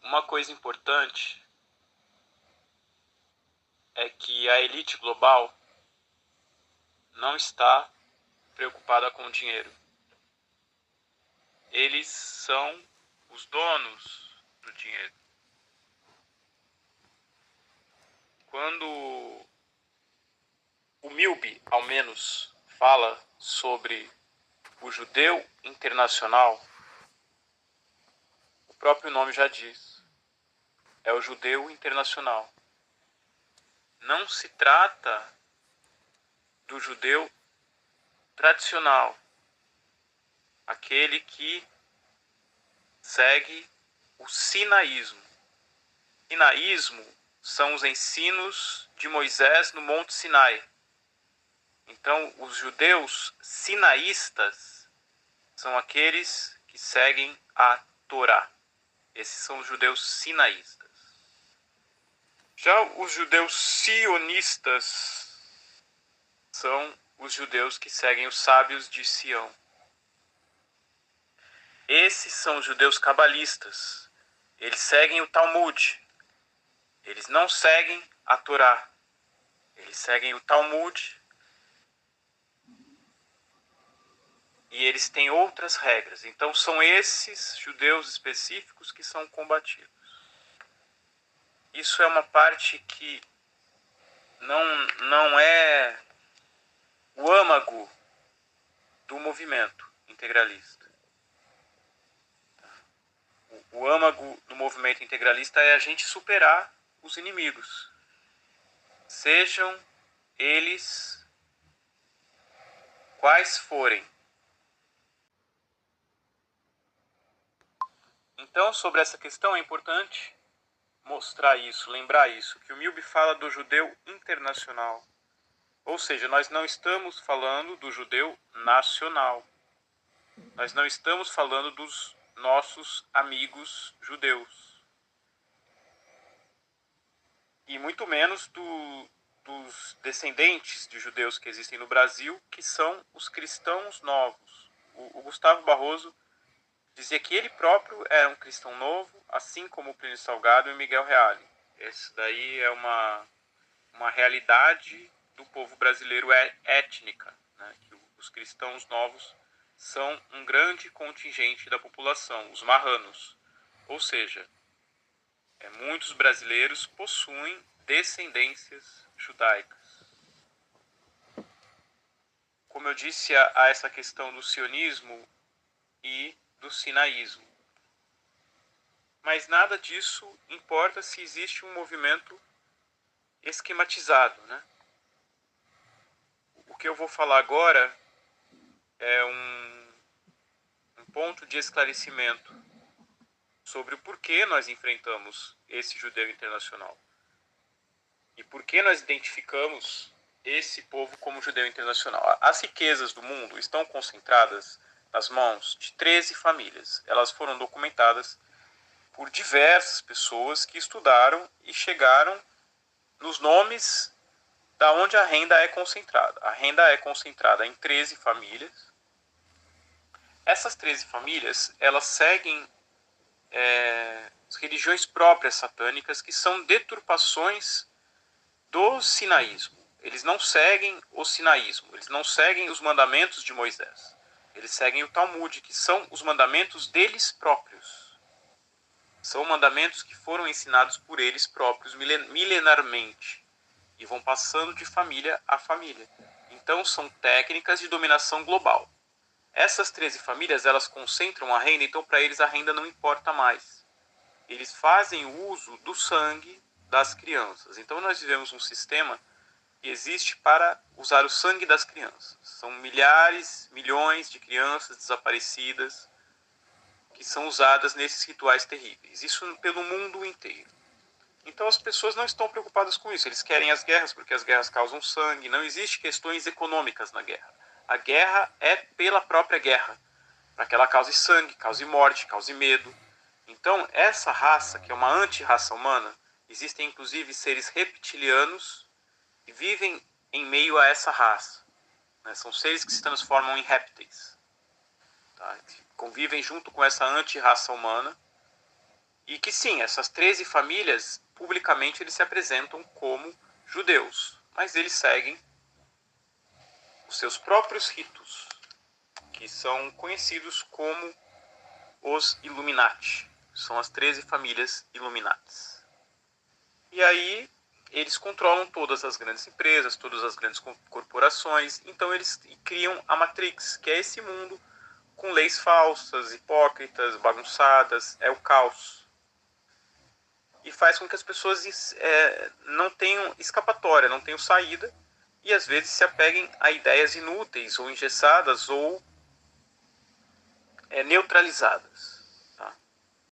Uma coisa importante é que a elite global não está preocupada com o dinheiro. Eles são os donos do dinheiro. Quando o Milby, ao menos, fala sobre o judeu internacional, o próprio nome já diz, é o judeu internacional. Não se trata do judeu tradicional, aquele que segue o sinaísmo. Sinaísmo são os ensinos de Moisés no Monte Sinai. Então, os judeus sinaístas são aqueles que seguem a Torá. Esses são os judeus sinaístas. Já os judeus sionistas são os judeus que seguem os sábios de Sião. Esses são os judeus cabalistas. Eles seguem o Talmud. Eles não seguem a Torá. Eles seguem o Talmud. E eles têm outras regras. Então são esses judeus específicos que são combatidos. Isso é uma parte que não é o âmago do movimento integralista. O âmago do movimento integralista é a gente superar os inimigos. Sejam eles quais forem. Então, sobre essa questão é importante mostrar isso, lembrar isso, que o Milby fala do judeu internacional. Ou seja, nós não estamos falando do judeu nacional. Nós não estamos falando dos nossos amigos judeus. E muito menos dos descendentes de judeus que existem no Brasil, que são os cristãos novos. O Gustavo Barroso dizia que ele próprio era um cristão novo, assim como o Plínio Salgado e o Miguel Reale. Essa daí é uma realidade do povo brasileiro étnica, né? Que os cristãos novos são um grande contingente da população, os marranos. Ou seja, muitos brasileiros possuem descendências judaicas. Como eu disse, há essa questão do sionismo e do sinaísmo. Mas nada disso importa se existe um movimento esquematizado, né? O que eu vou falar agora é um ponto de esclarecimento sobre o porquê nós enfrentamos esse judeu internacional. E por que nós identificamos esse povo como judeu internacional. As riquezas do mundo estão concentradas nas mãos de 13 famílias. Elas foram documentadas por diversas pessoas que estudaram e chegaram nos nomes da onde a renda é concentrada. A renda é concentrada em 13 famílias. Essas 13 famílias, elas seguem religiões próprias satânicas, que são deturpações do sinaísmo. Eles não seguem o sinaísmo, eles não seguem os mandamentos de Moisés. Eles seguem o Talmud, que são os mandamentos deles próprios. São mandamentos que foram ensinados por eles próprios milenarmente e vão passando de família a família. Então são técnicas de dominação global. Essas 13 famílias, elas concentram a renda, então para eles a renda não importa mais. Eles fazem uso do sangue das crianças. Então nós vivemos um sistema que existe para usar o sangue das crianças. São milhares, milhões de crianças desaparecidas que são usadas nesses rituais terríveis. Isso pelo mundo inteiro. Então as pessoas não estão preocupadas com isso. Eles querem as guerras porque as guerras causam sangue. Não existe questões econômicas na guerra. A guerra é pela própria guerra, para que ela cause sangue, cause morte, cause medo. Então essa raça, que é uma anti-raça humana, existem inclusive seres reptilianos que vivem em meio a essa raça. São seres que se transformam em répteis. Tá? Convivem junto com essa anti-raça humana E que sim, essas 13 famílias, publicamente eles se apresentam como judeus, mas eles seguem os seus próprios ritos, que são conhecidos como os Illuminati. São as 13 famílias Illuminatis. E aí eles controlam todas as grandes empresas, todas as grandes corporações. Então eles criam a Matrix, que é esse mundo com leis falsas, hipócritas, bagunçadas, é o caos. E faz com que as pessoas não tenham escapatória, não tenham saída, e às vezes se apeguem a ideias inúteis, ou engessadas, ou neutralizadas.